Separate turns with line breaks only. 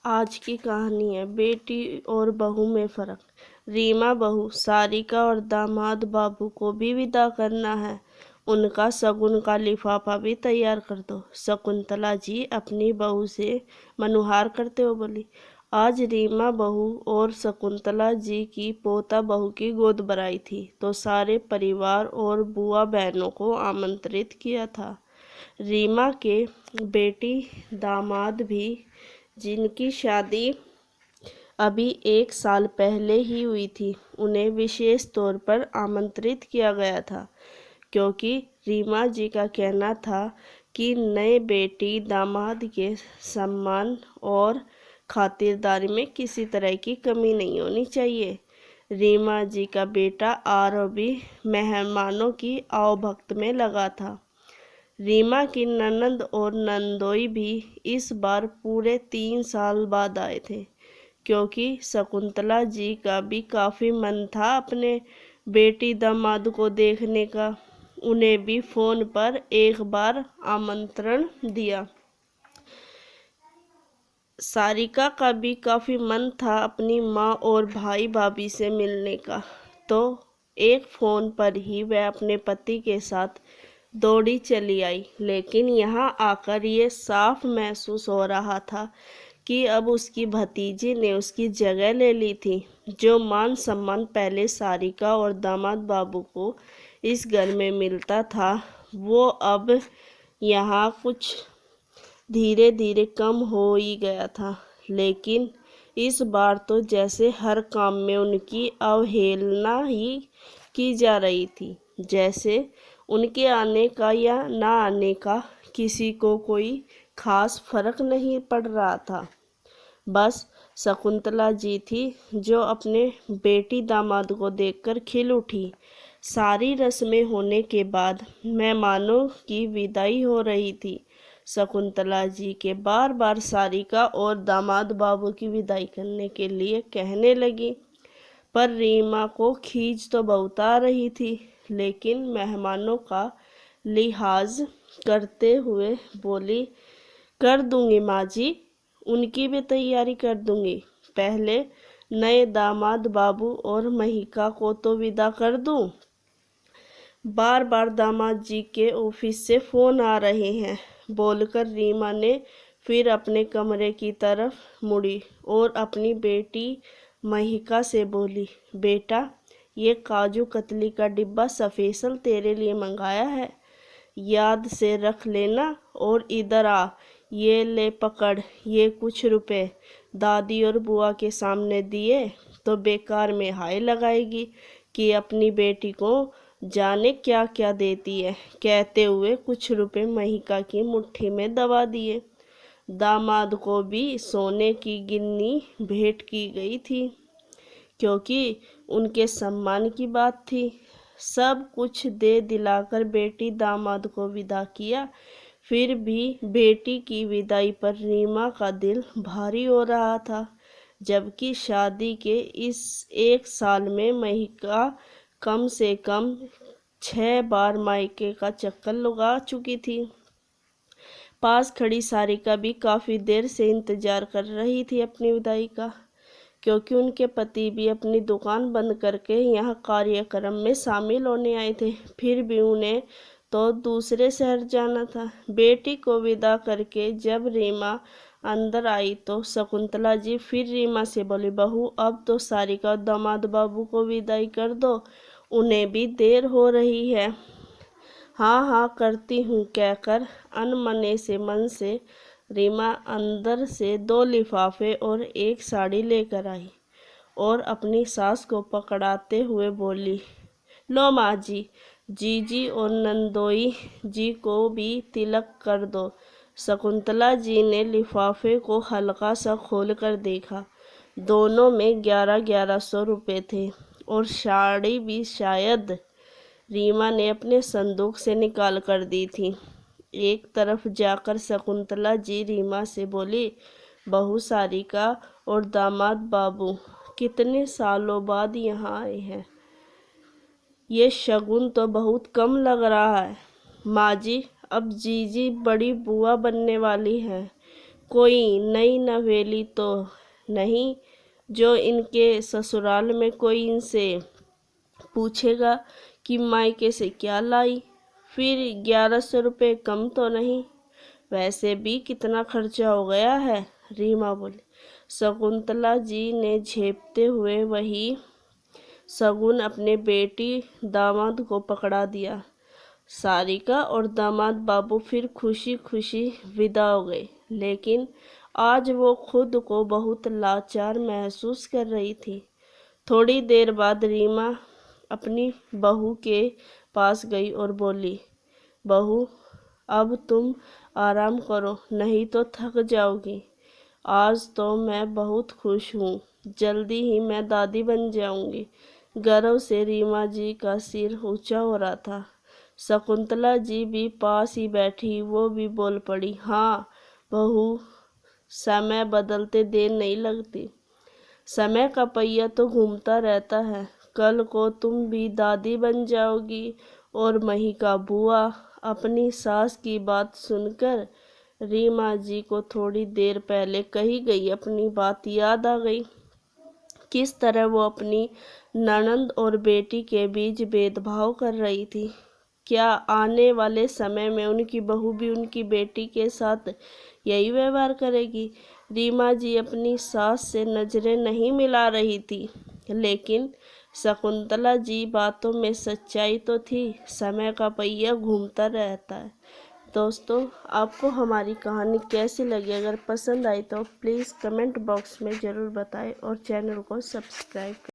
आज की कहानी है बेटी और बहू में फ़र्क। रीमा बहू सारिका और दामाद बाबू को भी विदा करना है। उनका शगुन का लिफाफा भी तैयार कर दो। शकुंतला जी अपनी बहू से मनुहार करते हुए बोली। आज रीमा बहू और शकुंतला जी की पोता बहू की गोद भराई थी तो सारे परिवार और बुआ बहनों को आमंत्रित किया था। रीमा के बेटी दामाद भी, जिनकी शादी अभी 1 साल पहले ही हुई थी, उन्हें विशेष तौर पर आमंत्रित किया गया था, क्योंकि रीमा जी का कहना था कि नए बेटी दामाद के सम्मान और खातिरदारी में किसी तरह की कमी नहीं होनी चाहिए। रीमा जी का बेटा आरव भी मेहमानों की आवभक्त में लगा था। रीमा की ननंद और नंदोई भी इस बार पूरे 3 साल बाद आए थे, क्योंकि शकुंतला जी का भी काफ़ी मन था अपने बेटी दामाद को देखने का। उन्हें भी फ़ोन पर एक बार आमंत्रण दिया। सारिका का भी काफ़ी मन था अपनी माँ और भाई भाभी से मिलने का, तो एक फ़ोन पर ही वह अपने पति के साथ दौड़ी चली आई। लेकिन यहाँ आकर ये साफ महसूस हो रहा था कि अब उसकी भतीजी ने उसकी जगह ले ली थी। जो मान सम्मान पहले सारिका और दामाद बाबू को इस घर में मिलता था, वो अब यहाँ कुछ धीरे धीरे कम हो ही गया था। लेकिन इस बार तो जैसे हर काम में उनकी अवहेलना ही की जा रही थी, जैसे उनके आने का या ना आने का किसी को कोई खास फर्क नहीं पड़ रहा था। बस शकुंतला जी थी जो अपने बेटी दामाद को देखकर खिल उठी। सारी रस्में होने के बाद मेहमानों की विदाई हो रही थी। शकुंतला जी के बार बार सारिका और दामाद बाबू की विदाई करने के लिए कहने लगी, पर रीमा को खींच तो बहुत आ रही थी, लेकिन मेहमानों का लिहाज करते हुए बोली, कर दूंगी माँ जी, उनकी भी तैयारी कर दूंगी। पहले नए दामाद बाबू और महिका को तो विदा कर दूं। बार बार दामाद जी के ऑफिस से फ़ोन आ रहे हैं, बोलकर रीमा ने फिर अपने कमरे की तरफ मुड़ी और अपनी बेटी महिका से बोली, बेटा, ये काजू कतली का डिब्बा स्पेशल तेरे लिए मंगाया है, याद से रख लेना। और इधर आ, ये ले पकड़, ये कुछ रुपए दादी और बुआ के सामने दिए तो बेकार में हाय लगाएगी कि अपनी बेटी को जाने क्या क्या देती है। कहते हुए कुछ रुपए महिका की मुट्ठी में दबा दिए। दामाद को भी सोने की गिन्नी भेंट की गई थी, क्योंकि उनके सम्मान की बात थी। सब कुछ दे दिलाकर बेटी दामाद को विदा किया। फिर भी बेटी की विदाई पर रीमा का दिल भारी हो रहा था, जबकि शादी के इस 1 साल में महिका कम से कम 6 बार मायके का चक्कर लगा चुकी थी। पास खड़ी सारिका भी काफ़ी देर से इंतजार कर रही थी अपनी विदाई का, क्योंकि उनके पति भी अपनी दुकान बंद करके यहाँ कार्यक्रम में शामिल होने आए थे। फिर भी उन्हें तो दूसरे शहर जाना था। बेटी को विदा करके जब रीमा अंदर आई तो शकुंतला जी फिर रीमा से बोली, बहू, अब तो सारिका और दामाद बाबू को विदाई कर दो, उन्हें भी देर हो रही है। हाँ हाँ करती हूँ, कहकर अनमने से मन से रीमा अंदर से 2 लिफाफे और एक साड़ी लेकर आई और अपनी सास को पकड़ाते हुए बोली, लो माँ जी, जीजी और नंदोई जी को भी तिलक कर दो। शकुंतला जी ने लिफाफे को हल्का सा खोल कर देखा। दोनों में 1100 रुपये थे और साड़ी भी शायद रीमा ने अपने संदूक से निकाल कर दी थी। एक तरफ जाकर शकुंतला जी रीमा से बोली, बहू सारिका और दामाद बाबू कितने सालों बाद यहाँ आए हैं, ये शगुन तो बहुत कम लग रहा है। माँ जी, अब जीजी बड़ी बुआ बनने वाली है, कोई नई नवेली तो नहीं जो इनके ससुराल में कोई इनसे पूछेगा कि मायके से क्या लाई। फिर 1100 रुपये कम तो नहीं? वैसे भी कितना खर्चा हो गया है, रीमा बोली। शकुंतला जी ने झेपते हुए वही शगुन अपने बेटी दामाद को पकड़ा दिया। सारिका और दामाद बाबू फिर खुशी खुशी विदा हो गए, लेकिन आज वो खुद को बहुत लाचार महसूस कर रही थी। थोड़ी देर बाद रीमा अपनी बहू के पास गई और बोली, बहू, अब तुम आराम करो, नहीं तो थक जाओगी। आज तो मैं बहुत खुश हूँ, जल्दी ही मैं दादी बन जाऊंगी। गर्व से रीमा जी का सिर ऊंचा हो रहा था। शकुंतला जी भी पास ही बैठी, वो भी बोल पड़ी, हाँ बहू, समय बदलते देर नहीं लगती। समय का पहिया तो घूमता रहता है। कल को तुम भी दादी बन जाओगी। और महिका बुआ। अपनी सास की बात सुनकर रीमा जी को थोड़ी देर पहले कही गई अपनी बात याद आ गई। किस तरह वो अपनी ननंद और बेटी के बीच भेदभाव कर रही थी। क्या आने वाले समय में उनकी बहू भी उनकी बेटी के साथ यही व्यवहार करेगी? रीमा जी अपनी सास से नजरें नहीं मिला रही थी, लेकिन शकुंतला जी बातों में सच्चाई तो थी। समय का पहिया घूमता रहता है। दोस्तों, आपको हमारी कहानी कैसी लगी? अगर पसंद आई तो प्लीज़ कमेंट बॉक्स में ज़रूर बताएं और चैनल को सब्सक्राइब करें।